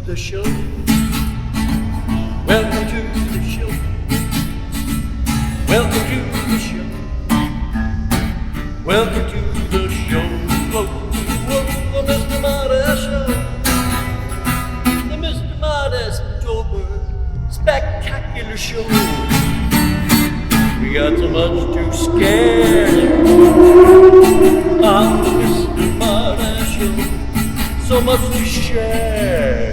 the show. Welcome to the show. Welcome to the show. Welcome to the show. Whoa, whoa, the Mr. Marty Show. The Mr. Marty SpoOktober Spectacular Show. We got so much to scare you on the Mr. Marty Show. So much to share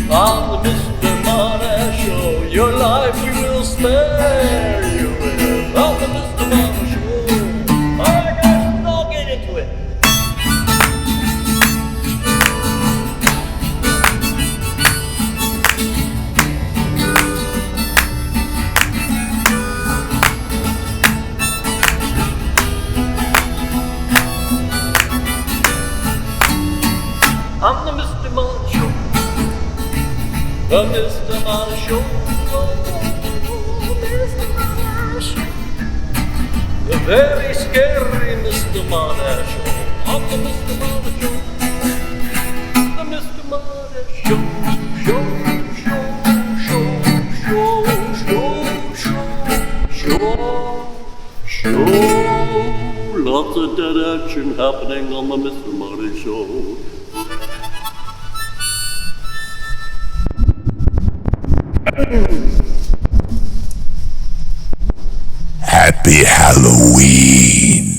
on the Mr. Marty Show. Your life we will spare you will on the Mr. Marty Show. Alright guys, let's all get into it. I'm the Mr. Marty Show. The Mr. Marty Show. Mr. Marty Show. The very scary Mr. Marty Show. I'm the Mr. Marty Show. The Mr. Marty Show. Show, show. Lots of dead action happening on the Mr. Marty Show. Happy Halloween.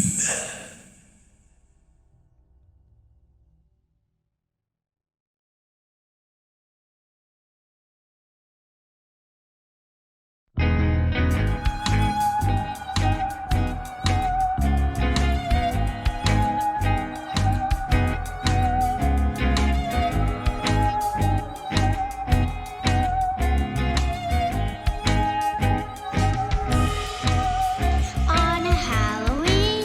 On a Halloween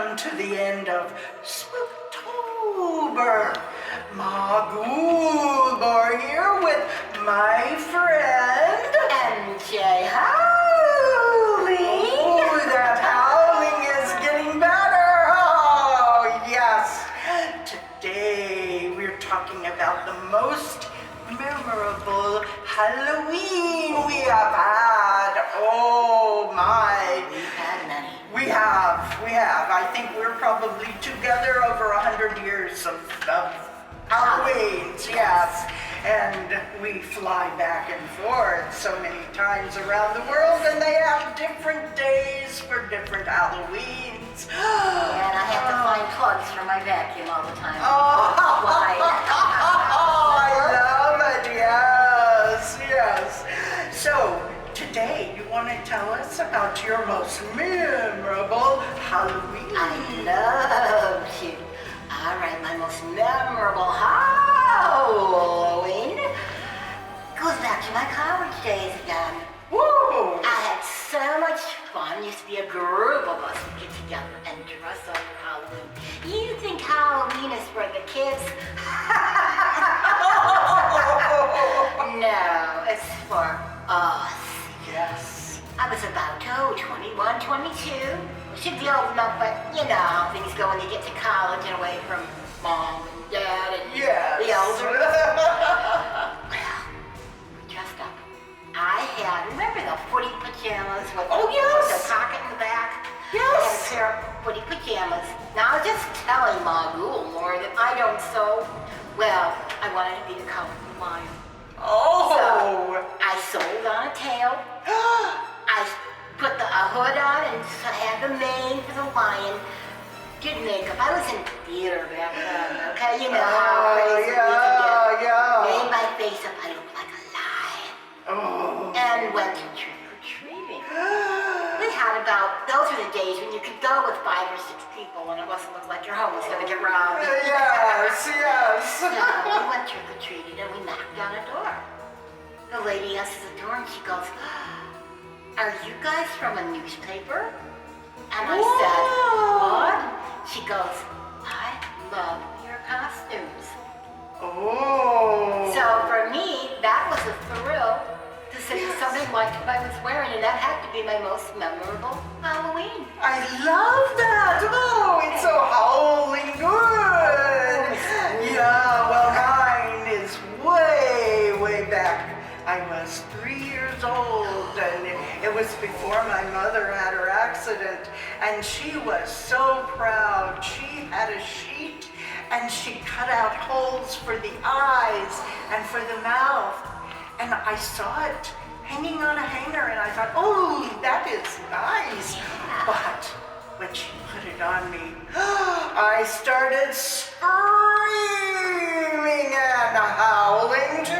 come to the end of Spooktober. Magulbar here with my friend MJ Howling. Oh, that howling is getting better. Oh, yes. Today we're talking about the most memorable Halloween we have had. Oh my. We've had many. We have. I think we're probably together over 100 years of Halloweens, yes. And we fly back and forth so many times around the world, and they have different days for different Halloweens. And I have to find plugs for my vacuum all the time. Oh, Why? I love it, yes. So, today you want to tell us about your most memorable Halloween. I love you. All right, my most memorable Halloween goes back to my college days again. Woo! I had so much fun. Used to be a group of us who get together and dress up for Halloween. You think Halloween is for the kids? No, it's for us. Yes. I was about 21, 22. Should be old enough, but you know how things go when you get to college and away from mom and dad and Yes. the elders. Well, we dressed up. I had, remember the footy pajamas with Oh, yes. the pocket in the back? Yes. I had a pair of footy pajamas. Now I'm just telling Magul more that I don't sew. Well, I wanted to be the colorful lion. Oh. So I sewed on a tail. I put a hood on and had the mane for the lion. Did makeup. I was in theater back then, okay? You know how crazy we can get. Yeah. Made my face up. I looked like a lion. Oh. And went to trick-or-treating. We had about, those were the days when you could go with 5 or 6 people and it wasn't look like your home was gonna get robbed. Yes. So we went trick-or-treating and we knocked on a door. The lady answers the door and she goes, "Are you guys from a newspaper?" And I said, "What?" She goes, "I love your costumes." Oh. So for me, that was a thrill to see something like what I was wearing, and that had to be my most memorable Halloween. I love that. Oh, it's so howling good. Yeah, well, mine is way back. I was 3 years old, and it was before my mother had her accident, and she was so proud. She had a sheet, and she cut out holes for the eyes and for the mouth, and I saw it hanging on a hanger, and I thought, oh, that is nice. But when she put it on me, I started screaming and howling too.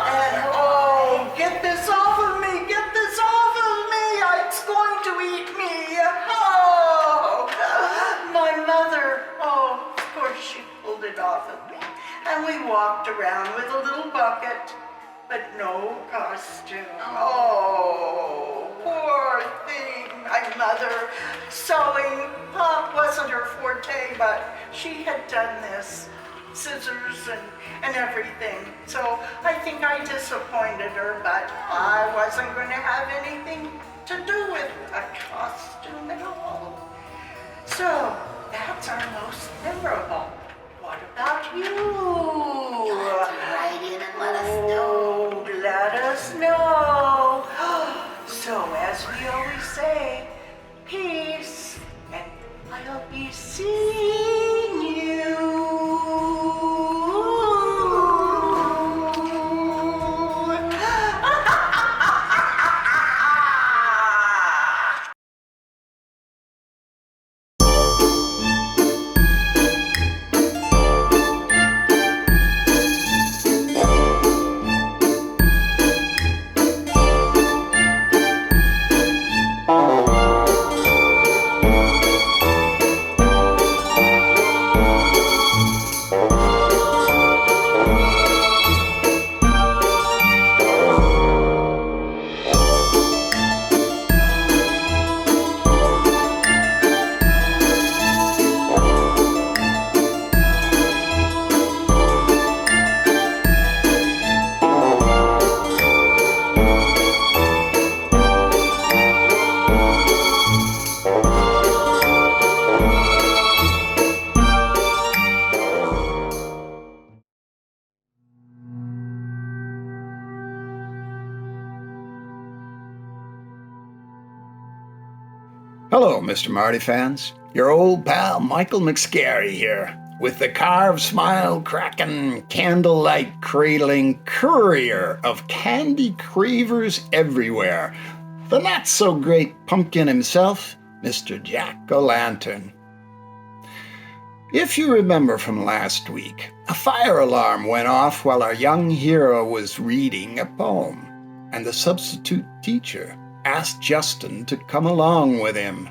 And oh, get this off of me, get this off of me, it's going to eat me. Oh, my mother, oh, of course she pulled it off of me. And we walked around with a little bucket, but no costume. Oh, poor thing. My mother, sewing wasn't her forte, but she had done this, scissors and everything. So I think I disappointed her, but I wasn't going to have anything to do with a costume at all. So that's our most memorable. What about you? You'll have to write in and let us know. Oh, let us know. So as we always say, peace, and I'll be seeing you. Hello, Mr. Marty fans. Your old pal Michael McScary here, with the carved smile cracking, candlelight cradling courier of candy cravers everywhere, the not so great pumpkin himself, Mr. Jack-o'-lantern. If you remember from last week, a fire alarm went off while our young hero was reading a poem, and the substitute teacher asked Justin to come along with him.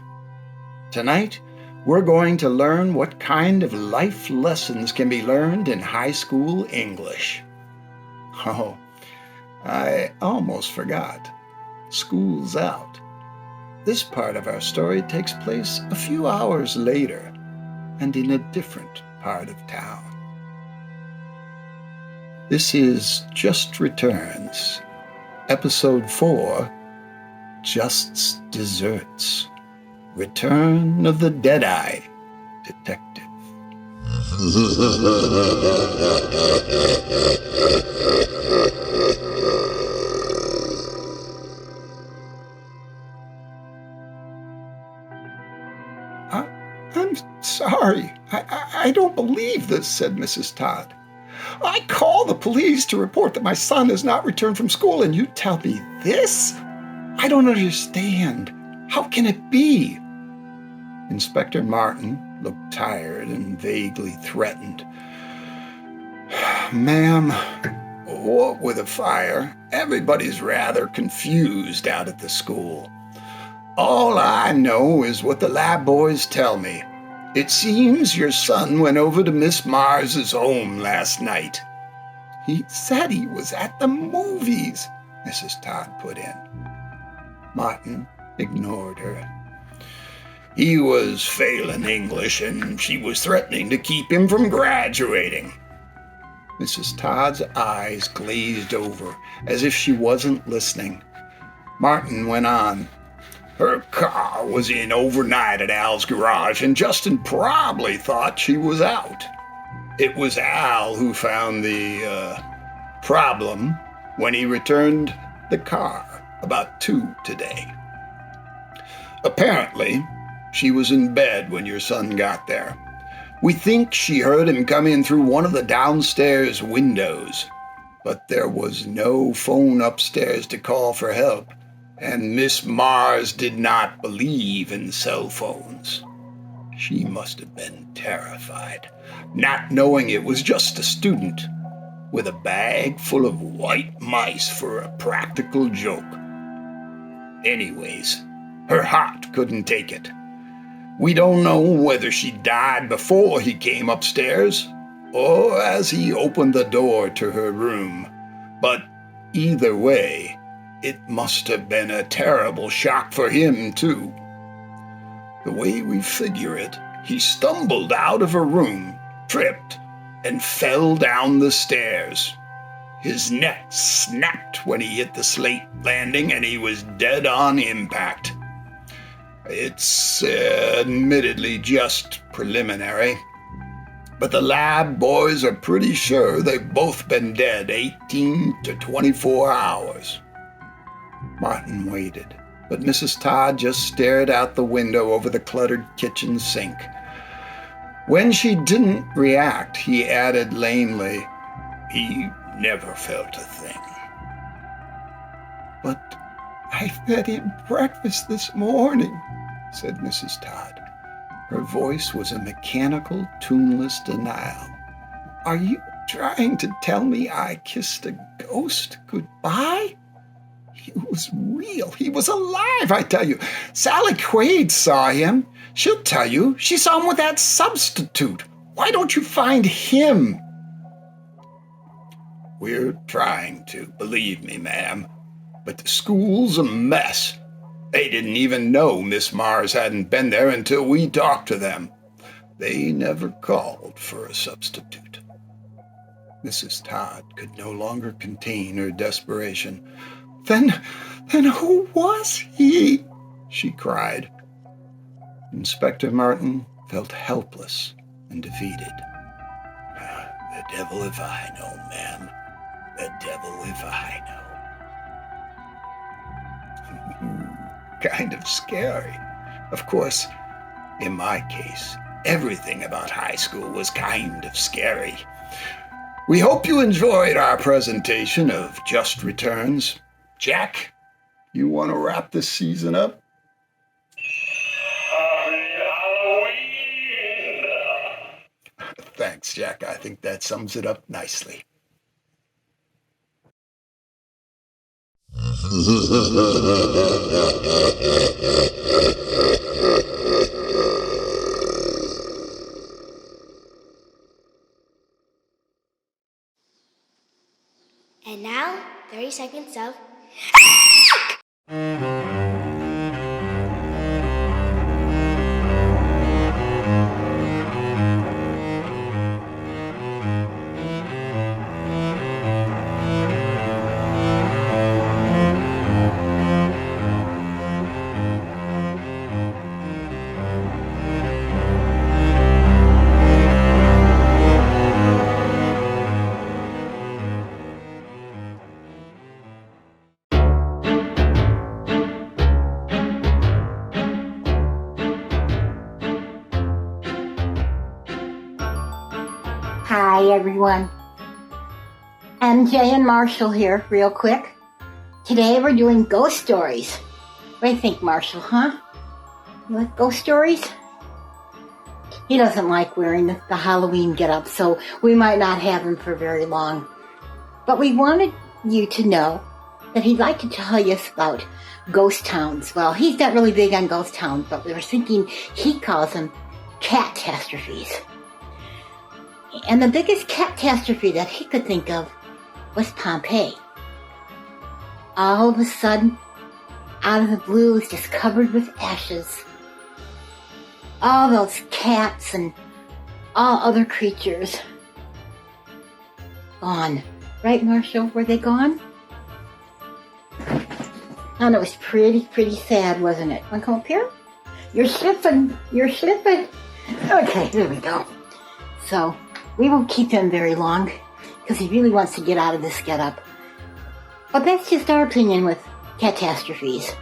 Tonight, we're going to learn what kind of life lessons can be learned in high school English. Oh, I almost forgot. School's out. This part of our story takes place a few hours later and in a different part of town. This is Just Returns, Episode 4, Just's Desserts, Return of the Deadeye Detective. I'm sorry. I don't believe this, said Mrs. Todd. I called the police to report that my son has not returned from school, and you tell me this? I don't understand. How can it be? Inspector Martin looked tired and vaguely threatened. Ma'am, what with a fire, everybody's rather confused out at the school. All I know is what the lab boys tell me. It seems your son went over to Miss Mars's home last night. He said he was at the movies, Mrs. Todd put in. Martin ignored her. He was failing English, and she was threatening to keep him from graduating. Mrs. Todd's eyes glazed over, as if she wasn't listening. Martin went on. Her car was in overnight at Al's garage, and Justin probably thought she was out. It was Al who found the problem when he returned the car about 2 today. Apparently, she was in bed when your son got there. We think she heard him come in through one of the downstairs windows, but there was no phone upstairs to call for help, and Miss Mars did not believe in cell phones. She must have been terrified, not knowing it was just a student with a bag full of white mice for a practical joke. Anyways, her heart couldn't take it. We don't know whether she died before he came upstairs or as he opened the door to her room, but either way, it must have been a terrible shock for him, too. The way we figure it, he stumbled out of a room, tripped, and fell down the stairs. His neck snapped when he hit the slate landing, and he was dead on impact. It's admittedly just preliminary, but the lab boys are pretty sure they've both been dead 18 to 24 hours. Martin waited, but Mrs. Todd just stared out the window over the cluttered kitchen sink. When she didn't react, he added lamely, he never felt a thing. But I fed him breakfast this morning, said Mrs. Todd. Her voice was a mechanical, tuneless denial. Are you trying to tell me I kissed a ghost goodbye? He was real. He was alive, I tell you. Sally Quaid saw him. She'll tell you. She saw him with that substitute. Why don't you find him? We're trying to, believe me, ma'am. But the school's a mess. They didn't even know Miss Mars hadn't been there until we talked to them. They never called for a substitute. Mrs. Todd could no longer contain her desperation. Then who was he? She cried. Inspector Martin felt helpless and defeated. The devil if I know, ma'am. The devil if I know. Kind of scary, Of course, in my case, everything about high school was kind of scary. We hope you enjoyed our presentation of Just Returns. Jack, you want to wrap this season up? Thanks, Jack. I think that sums it up nicely. And now, 30 seconds of... Hi, everyone. MJ and Marshall here, real quick. Today we're doing ghost stories. What do you think, Marshall, huh? You like ghost stories? He doesn't like wearing the Halloween getup, so we might not have him for very long. But we wanted you to know that he'd like to tell you about ghost towns. Well, he's not really big on ghost towns, but we were thinking he calls them catastrophes. And the biggest catastrophe that he could think of was Pompeii. All of a sudden, out of the blue, it was just covered with ashes. All those cats and all other creatures gone. Right, Marshall? Were they gone? And it was pretty sad, wasn't it? Want to come up here? You're slipping. Okay, there we go. So, we won't keep him very long, because he really wants to get out of this getup. But that's just our opinion with catastrophes.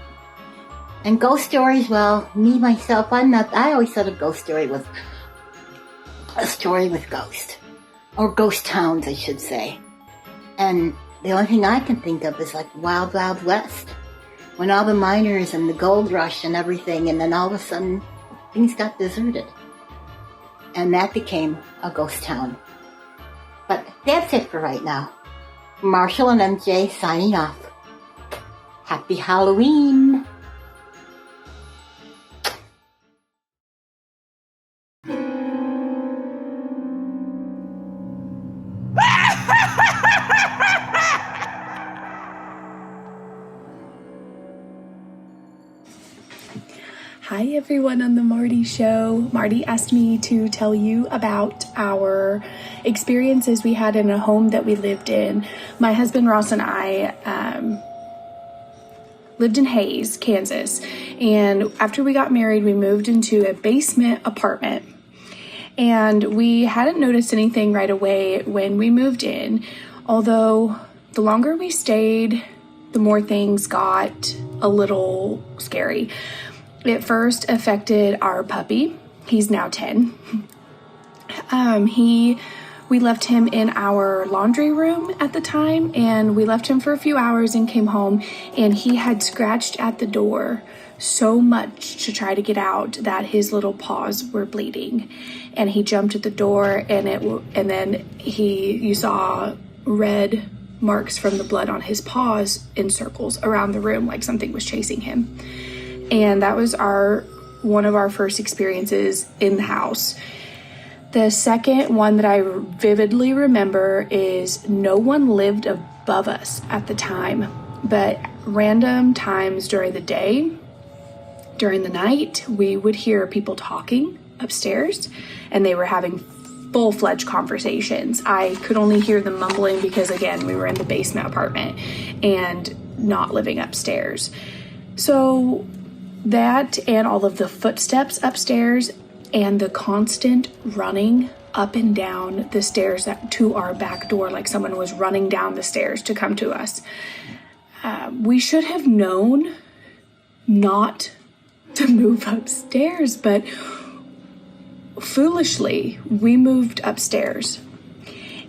And ghost stories, well, me, myself, I always thought a ghost story was a story with ghosts. Or ghost towns, I should say. And the only thing I can think of is like Wild Wild West. When all the miners and the gold rush and everything, and then all of a sudden, things got deserted. And that became a ghost town. But that's it for right now. Marshall and MJ signing off. Happy Halloween! Hi everyone on the Marty Show. Marty asked me to tell you about our experiences we had in a home that we lived in. My husband Ross and I lived in Hayes, Kansas. And after we got married, we moved into a basement apartment. And we hadn't noticed anything right away when we moved in. Although the longer we stayed, the more things got a little scary. It first affected our puppy. He's now 10. We left him in our laundry room at the time, and we left him for a few hours and came home, and he had scratched at the door so much to try to get out that his little paws were bleeding. And he jumped at the door, and then you saw red marks from the blood on his paws in circles around the room, like something was chasing him. And that was one of our first experiences in the house. The second one that I vividly remember is no one lived above us at the time, but random times during the day, during the night, we would hear people talking upstairs, and they were having full-fledged conversations. I could only hear them mumbling because, again, we were in the basement apartment and not living upstairs. So that and all of the footsteps upstairs and the constant running up and down the stairs to our back door, like someone was running down the stairs to come to us. We should have known not to move upstairs, but foolishly, we moved upstairs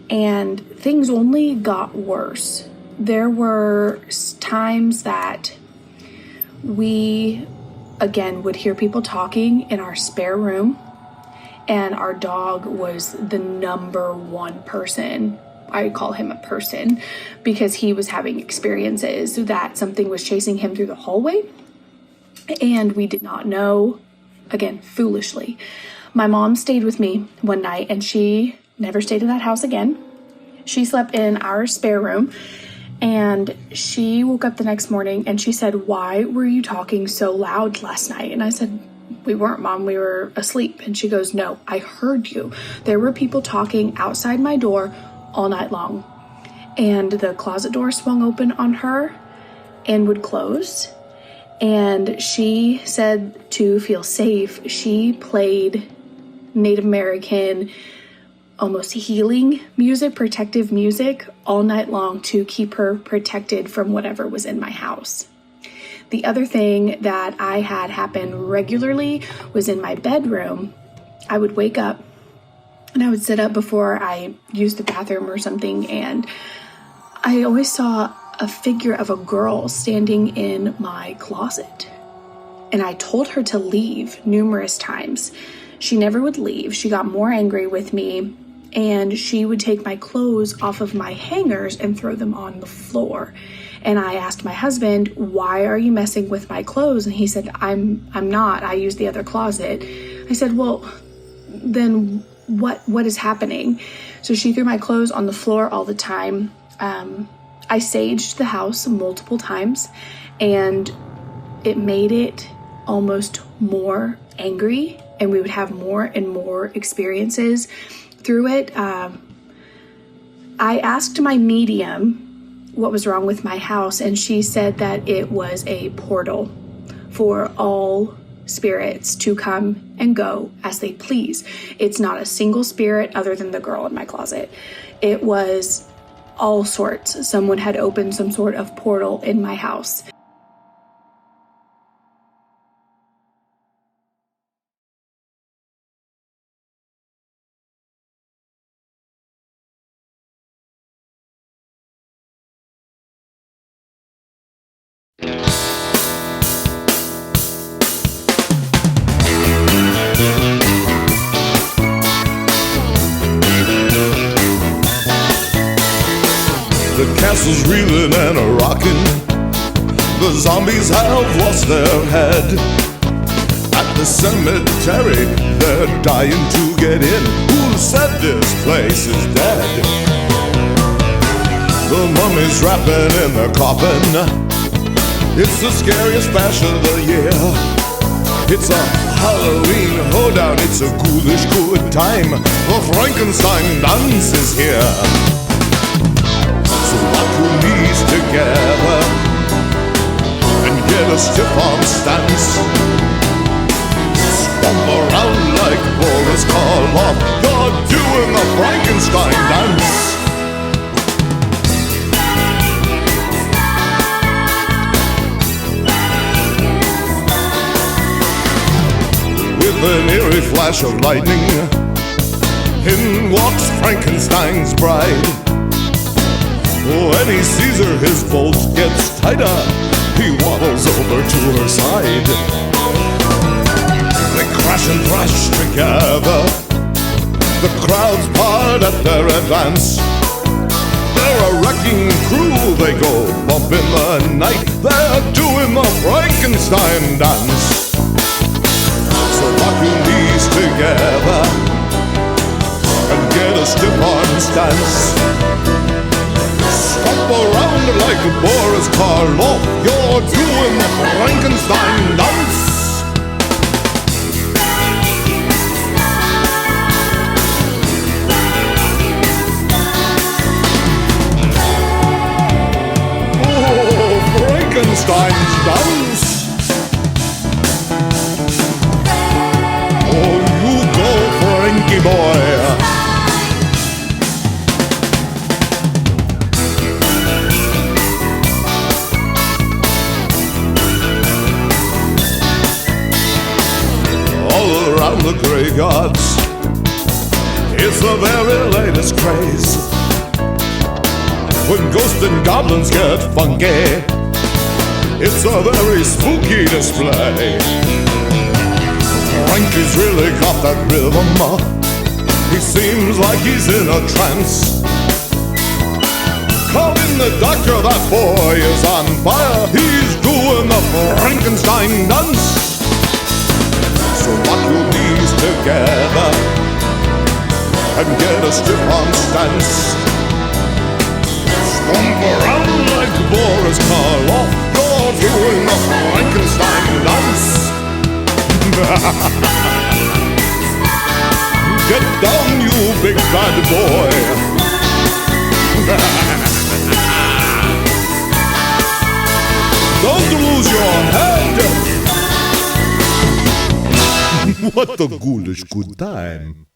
and things only got worse. There were times that we, again, would hear people talking in our spare room, and our dog was the number one person. I call him a person because he was having experiences that something was chasing him through the hallway, and we did not know, again, foolishly. My mom stayed with me one night, and she never stayed in that house again. She slept in our spare room, and she woke up the next morning and she said, "Why were you talking so loud last night?" And I said, "We weren't, Mom, we were asleep." And she goes, "No, I heard you. There were people talking outside my door all night long." And the closet door swung open on her and would close. And she said to feel safe, she played Native American, almost healing music, protective music all night long to keep her protected from whatever was in my house. The other thing that I had happen regularly was in my bedroom. I would wake up and I would sit up before I used the bathroom or something, and I always saw a figure of a girl standing in my closet. And I told her to leave numerous times. She never would leave. She got more angry with me, and she would take my clothes off of my hangers and throw them on the floor. And I asked my husband, "Why are you messing with my clothes?" And he said, I'm not. I use the other closet." I said, "Well, then what is happening?" So she threw my clothes on the floor all the time. I saged the house multiple times, and it made it almost more angry, and we would have more and more experiences through it. I asked my medium what was wrong with my house, and she said that it was a portal for all spirits to come and go as they please. It's not a single spirit other than the girl in my closet. It was all sorts. Someone had opened some sort of portal in my house. The castle's reeling and a-rocking. The zombies have lost their head. At the cemetery, they're dying to get in. Who said this place is dead? The mummy's wrapping in their coffin. It's the scariest bash of the year. It's a Halloween hoedown, it's a ghoulish good time. The Frankenstein dance is here. So lock your knees together and get a stiff-arm stance. Stomp around like Boris Karloff. You're doing the Frankenstein dance. With an eerie flash of lightning, in walks Frankenstein's bride. When he sees her, his bolt gets tighter. He waddles over to her side. They crash and thrash together. The crowds part at their advance. They're a wrecking crew, they go bump in the night. They're doing the Frankenstein dance. So lock your knees together and get a stiff-arm stance. Stomp around like Boris Karloff. You're doing the Frankenstein dance. Oh, Frankenstein's dance. Oh, you go, Frankie boy. gods. It's the very latest craze. When ghosts and goblins get funky, it's a very spooky display. Frankie's really got that rhythm. He seems like he's in a trance. Call in the doctor, that boy is on fire. He's doing the Frankenstein dance. So lock your knees together and get a stiff-arm stance. Stomp around like Boris Karloff. You're doing the Frankenstein dance. Get down, you big bad boy. Don't lose your head. What a ghoulish good time.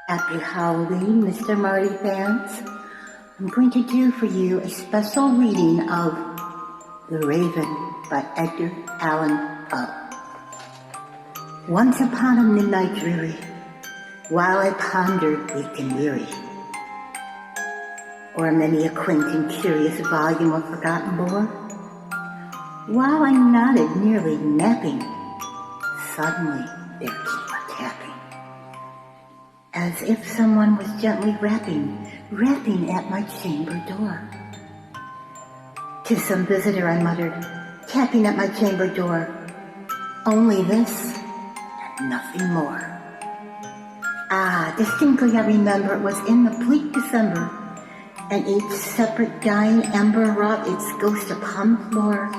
Happy Halloween, Mr. Marty fans. I'm going to do for you a special reading of The Raven by Edgar Allan Poe. Once upon a midnight dreary, while I pondered weak and weary, o'er many a quaint and curious volume of forgotten lore, while I nodded nearly napping, suddenly there came a tapping, as if someone was gently rapping at my chamber door. "'Tis some visitor," I muttered, tapping at my chamber door. Only this, and nothing more. Ah, distinctly I remember it was in the bleak December, and each separate dying ember wrought its ghost upon the floor.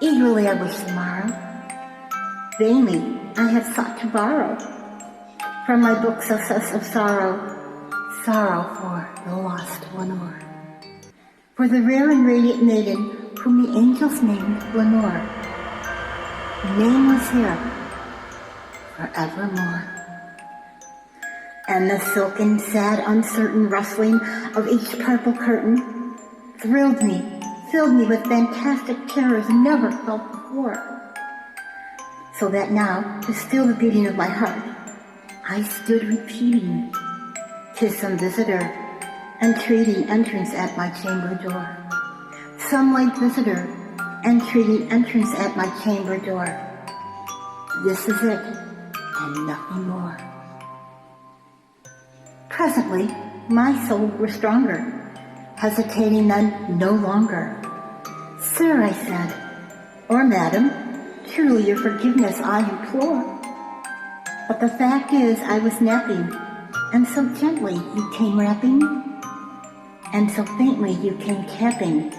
Eagerly I wished tomorrow. Vainly I had sought to borrow from my books of sorrow for the lost Lenore, for the rare and radiant maiden whom the angels named Lenore, nameless here forevermore. And the silken, sad, uncertain rustling of each purple curtain thrilled me, filled me with fantastic terrors never felt before, so that now, to still the beating of my heart, I stood repeating, "'Tis some visitor, entreating entrance at my chamber door. Some light visitor, entreating entrance at my chamber door. This is it, and nothing more." Presently, my soul grew stronger, hesitating then no longer. "Sir," I said, "or madam, truly your forgiveness I implore. But the fact is I was napping, and so gently you came rapping, and so faintly you came tapping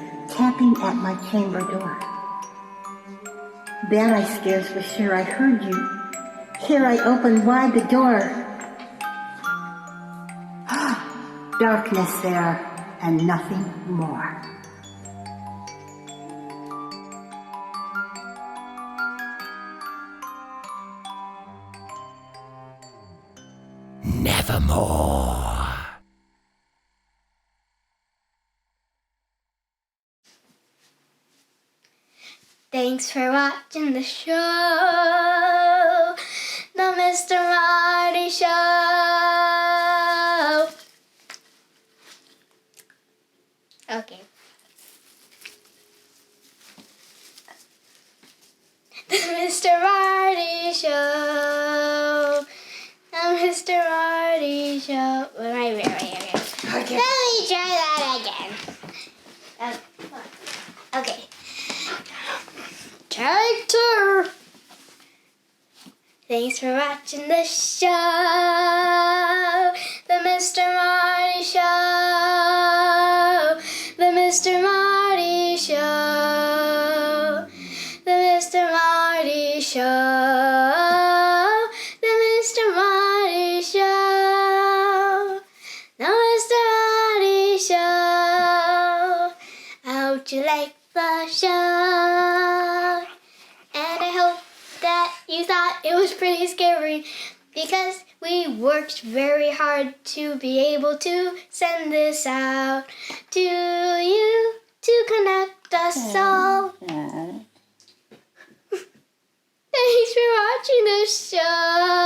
at my chamber door. That I scarce was sure I heard you. Here I opened wide the door. Darkness there, and nothing more." Nevermore. Thanks for watching the show, the Mr. Marty Show. Okay. The Mr. Marty Show. The Mr. Marty Show. Wait. Okay. Let me try that again. Okay. Take two. Thanks for watching the show, the Mr. Marty Show. The Mr. Marty Show. The Mr. Marty Show. The Mr. Marty Show. The Mr. Marty Show. I hope you like the show. And I hope that you thought it was pretty scary because we worked very hard to be able to send this out to you to connect us all. Thanks for watching the show.